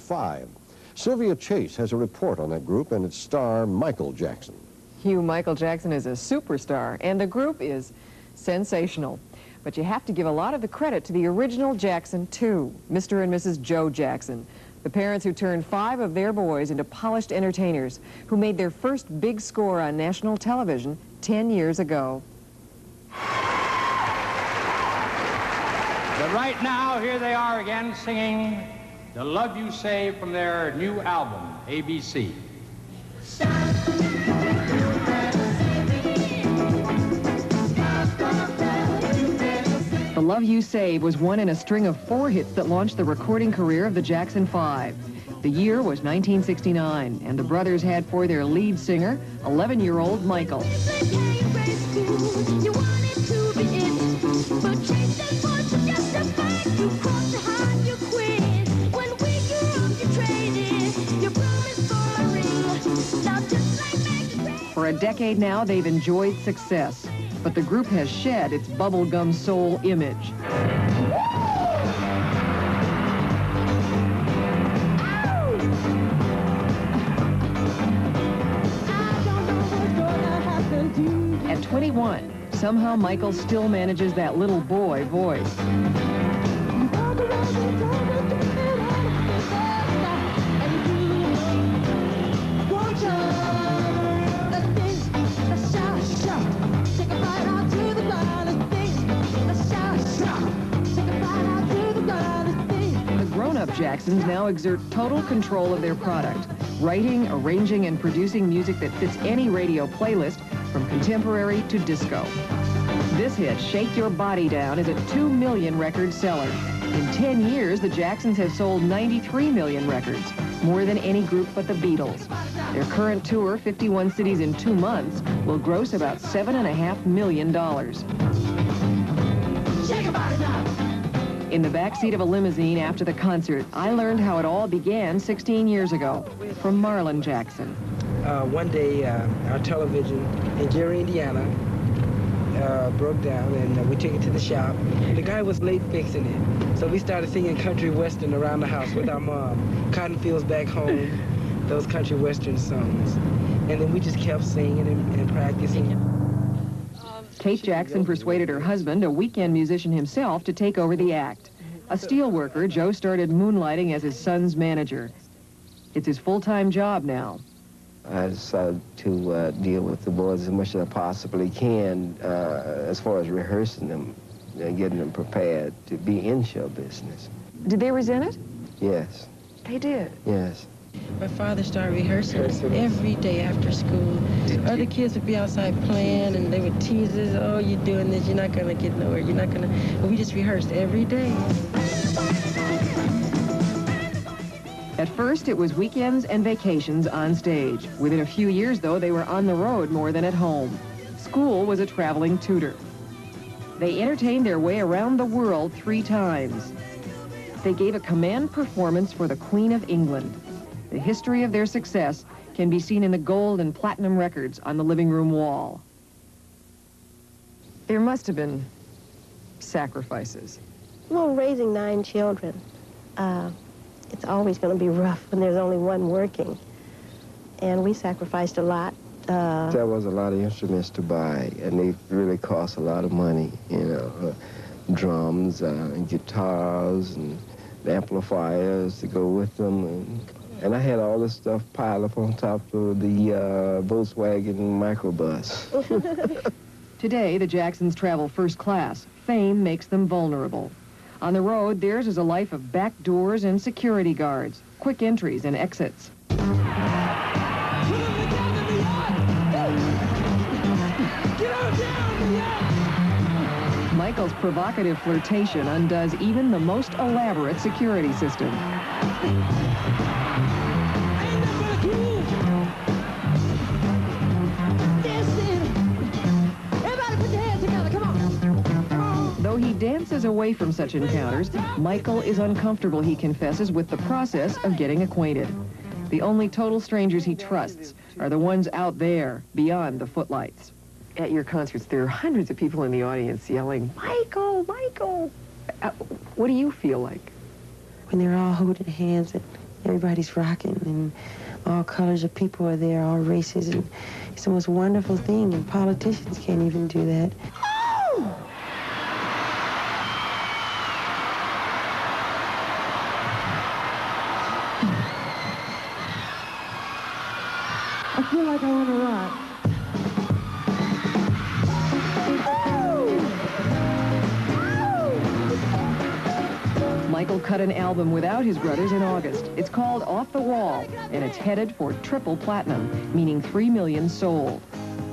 5. Sylvia Chase has a report on that group and its star, Michael Jackson. Hugh, Michael Jackson is a superstar, and the group is sensational. But you have to give a lot of the credit to the original Jackson, too, Mr. and Mrs. Joe Jackson, the parents who turned 5 of their boys into polished entertainers, who made their first big score on national television 10 years ago. But right now, here they are again singing The Love You Save from their new album, ABC. The Love You Save was one in a string of 4 hits that launched the recording career of the Jackson 5. The year was 1969, and the brothers had for their lead singer 11-year-old Michael. For a decade now, they've enjoyed success, but the group has shed its bubblegum soul image. At 21, somehow Michael still manages that little boy voice. Jacksons now exert total control of their product, writing, arranging, and producing music that fits any radio playlist, from contemporary to disco. This hit, Shake Your Body Down, is a 2 million record seller. In 10 years, the Jacksons have sold 93 million records, more than any group but the Beatles. Their current tour, 51 cities in 2 months, will gross about $7.5 million. Shake your body down. In the backseat of a limousine after the concert, I learned how it all began 16 years ago from Marlon Jackson. One day, our television in Gary, Indiana, broke down, and we took it to the shop. The guy was late fixing it, so we started singing country western around the house with our mom. Cotton Fields Back Home, those country western songs. And then we just kept singing and practicing. Kate Jackson persuaded her husband, a weekend musician himself, to take over the act. A steel worker, Joe started moonlighting as his son's manager. It's his full-time job now. I decided to deal with the boys as much as I possibly can as far as rehearsing them and getting them prepared to be in show business. Did they resent it? Yes. They did? Yes. My father started rehearsing every day after school. Other kids would be outside playing, and they would tease us, oh, you're doing this, you're not going to get nowhere, you're not going to... But we just rehearsed every day. At first, it was weekends and vacations on stage. Within a few years, though, they were on the road more than at home. School was a traveling tutor. They entertained their way around the world 3 times. They gave a command performance for the Queen of England. The history of their success can be seen in the gold and platinum records on the living room wall. There must have been sacrifices. Well, raising 9 children, it's always going to be rough when there's only one working. And we sacrificed a lot. There was a lot of instruments to buy, and they really cost a lot of money, you know, drums and guitars and amplifiers to go with them. And I had all this stuff piled up on top of the Volkswagen microbus. Today, the Jacksons travel first class. Fame makes them vulnerable. On the road, theirs is a life of back doors and security guards, quick entries and exits. Michael's provocative flirtation undoes even the most elaborate security system. Though he dances away from such encounters, Michael is uncomfortable, he confesses, with the process of getting acquainted. The only total strangers he trusts are the ones out there, beyond the footlights. At your concerts, there are hundreds of people in the audience yelling, "Michael, Michael!" What do you feel like? When they're all holding hands everybody's rocking, and all colors of people are there, all races, and it's the most wonderful thing, and politicians can't even do that. I feel like I want to rock. Michael cut an album without his brothers in August. It's called Off the Wall, and it's headed for triple platinum, meaning 3 million sold.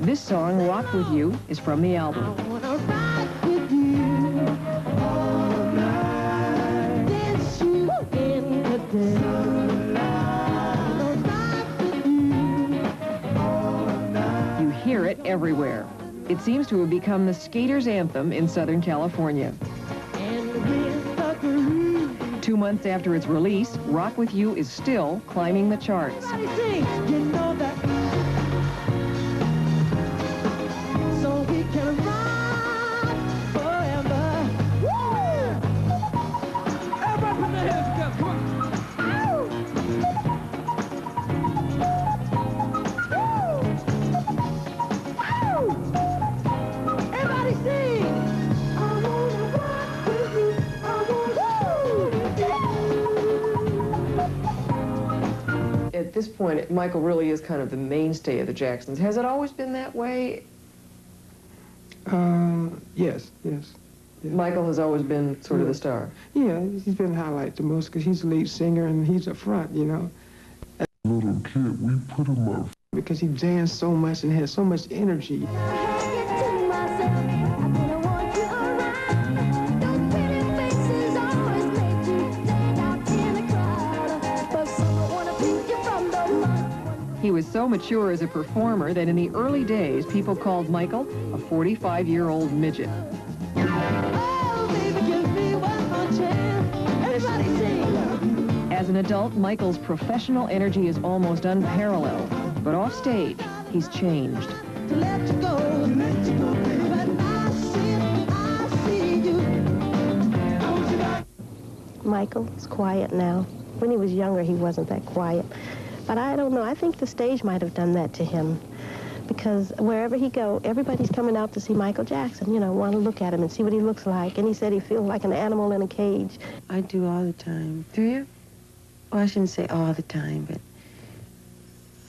This song, Rock With You, is from the album. I wanna rock with you all night. Dance you in the day. You hear it everywhere. It seems to have become the skater's anthem in Southern California. 2 months after its release, Rock With You is still climbing the charts. Everybody sing, you know that. So we can rock forever. Woo! Everybody put their hands together, come on. Everybody sing. I wanna rock with you. I wanna. At this point, Michael really is kind of the mainstay of the Jacksons. Has it always been that way? Yes. Michael has always been sort of the star. Yeah, he's been highlighted the most because he's the lead singer and he's up front, you know. Little kid, we put him up. Because he danced so much and had so much energy. He was so mature as a performer that in the early days, people called Michael a 45-year-old midget. As an adult, Michael's professional energy is almost unparalleled. But off stage, he's changed. Michael's quiet now. When he was younger, he wasn't that quiet. But I don't know, I think the stage might have done that to him. Because wherever he go, everybody's coming out to see Michael Jackson, you know, want to look at him and see what he looks like. And he said he feels like an animal in a cage. I do all the time. Do you? Well, I shouldn't say all the time, but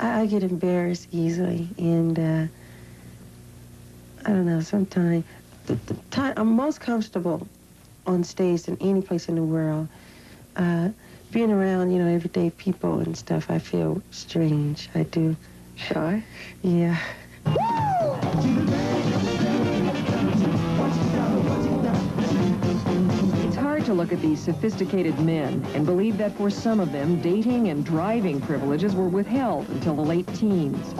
I get embarrassed easily. And I don't know, sometimes the time I'm most comfortable on stage than any place in the world. Being around, you know, everyday people and stuff, I feel strange. I do. Shy? Yeah. It's hard to look at these sophisticated men and believe that for some of them, dating and driving privileges were withheld until the late teens.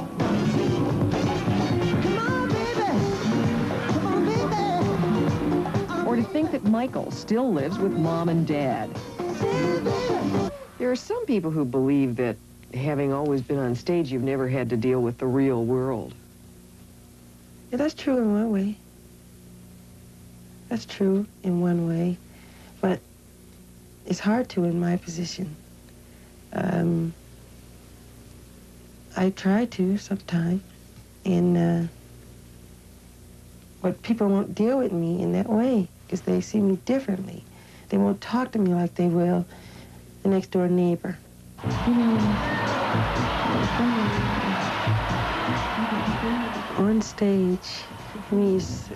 Or to think that Michael still lives with mom and dad. There are some people who believe that having always been on stage, you've never had to deal with the real world. Yeah, that's true in one way. That's true in one way. But it's hard to in my position. I try to sometimes. And but people won't deal with me in that way because they see me differently. They won't talk to me like they will the next door neighbor. On stage, for me, is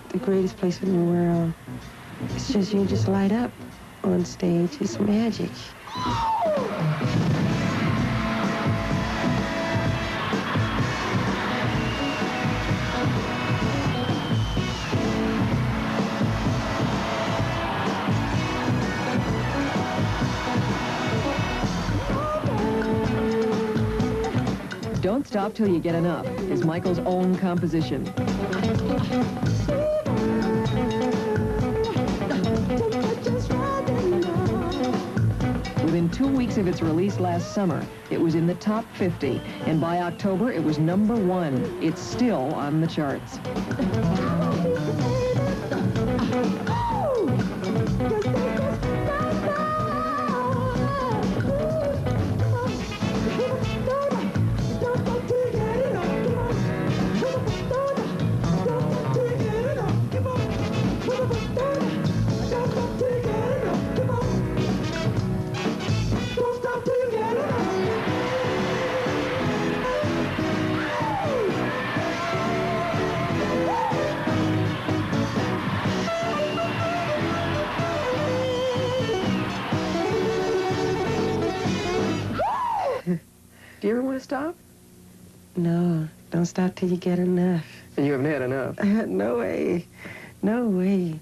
the greatest place in the world. It's just, you just light up on stage. It's magic. Don't Stop Till You Get Enough is Michael's own composition. Within 2 weeks of its release last summer, it was in the top 50, and by October, it was #1. It's still on the charts. Do you ever want to stop? No, don't stop till you get enough. And you haven't had enough. No way. No way.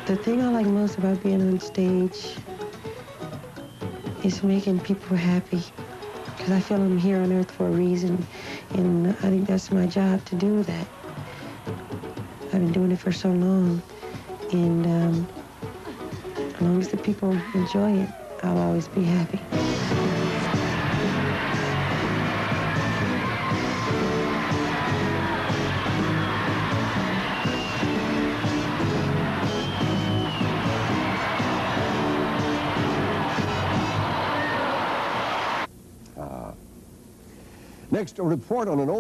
The thing I like most about being on stage is making people happy. Because I feel I'm here on earth for a reason, and I think that's my job to do that. I've been doing it for so long, and as long as the people enjoy it, I'll always be happy. Next, a report on an old